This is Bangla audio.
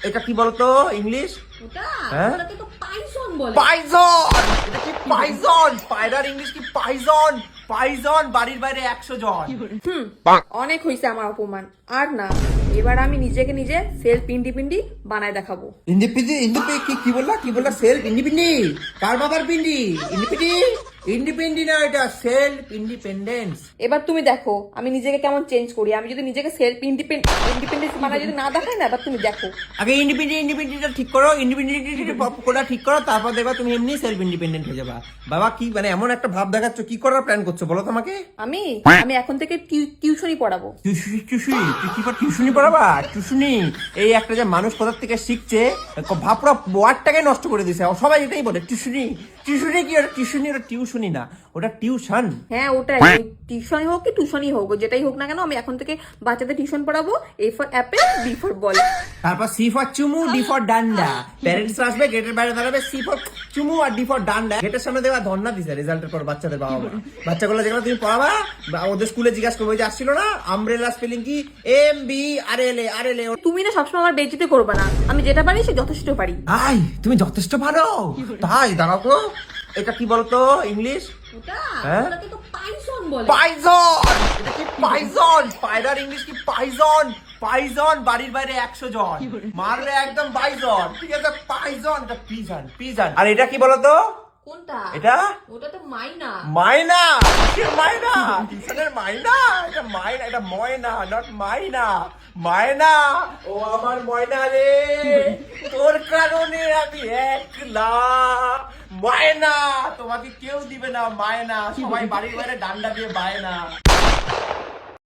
এটা কি বলতো ইংলিশ? ওটা হ্যাঁ? ওটাকে তো পাইসন বলে। পাইজন। এটা কি পাইজন? পায়রার ইংলিশ কি পাইজন? পাইজন বাড়ির বাইরে 100 জন। অনেক হইছে আমার অপমান, আর না। এবার আমি নিজেকে নিজে সেলফ ইন্ডিপেন্ডেন্ট বানায় দেখাবো। কি বললা সেলফ ইন্ডিপেন্ডেন্ট? কার বাবার পিন্ডি? ইন্ডিপেন্ডেন্ট না, এটা সেলফ ইন্ডিপেন্ডেন্স। এবার তুমি দেখো আমি নিজেকে কেমন চেঞ্জ করি। আমি যদি নিজেকে সেলফ ইন্ডিপেন্ডেন্স বানায় যদি না দেখাই না, এবার তুমি দেখো। আগে ইন্ডিপেন্ডেন্টটা ঠিক করো, ইন্ডিপেন্ডেন্ট কোডা ঠিক করো, তারপর দেখবা তুমি এমনি সেলফ ইন্ডিপেন্ডেন্ট হয়ে যাবা। বাবা কি মানে এমন একটা ভাব দেখাচ্ছ, কি করার প্ল্যান করছো বলো তোমাকে? আমি আমি এখন থেকে টিউশনই পড়াবো। টিউশনি পড়াবা? টিউশনি এই একটা যে মানুষ কোথা থেকে শিখছে, ভাবরা ওয়ার্ডটাকে নষ্ট করে দিছে। সবাই এটাই বলে টিউশনি। টিউশনি কি? ওটা টিউশনি, ওটা টিউশনি না, ওটা টিউশন। হ্যাঁ ওটাই, টিউশনই হোক কি টিউশনই হোক, যেটাই হোক না কেন, আমি এখন থেকে বাচ্চাদের টিউশন পড়াবো। A for apple, B for ball. তারপর সি ফর চুমু, ডি ফর ডান্ডা। প্যারেন্টস আসবে, গেটের বাইরে দাঁড়াবে, সি ফর চুমু আর ডি ফর ডান্ডা। গেটের সামনে দেওয়া ধর্ণা দিছে রেজাল্টের পর বাচ্চাদের বাবা মা। বাচ্চাগুলো যেগুলো তুমি পড়াবা, ওদের স্কুলে জিজ্ঞাসা করবো যে আসছিল না আমব্রেলা স্পেলিং কি, MBRLA। তুমি না সবসময় আমার বেইজ্জতি করবে না। আমি যেটা পারি সে যথেষ্ট পারি। আই তুমি যথেষ্ট ভালো। তাই দাঁড়াও তো, এটা কি বলতো ইংলিশ? ওটা হ্যাঁ? ওটাকে তো পাইসন বলে। পাইজন। এটা কি পাইজন? পায়রার ইংলিশ কি পাইজন? পাইজন বাড়ির বাইরে 100 জন মারবে একদম বাইজন। ঠিক আছে, পাইজন। এটা পিজন, পিজন। আর এটা কি বলতো? কোনটা? এটা ওটা তো মাইনা। মাইনা। কি মাইনা? টিউশনের মাইনা? এটা মাইনা, এটা ময়না, নট মাইনা। মায়না। ও আমার ময়না রে, তোর কারণে আমি একলা। মায়না, তোমাকে কেউ দিবে না মায়না, সবাই বাড়ির বাইরে ডান্ডা দিয়ে বায়না।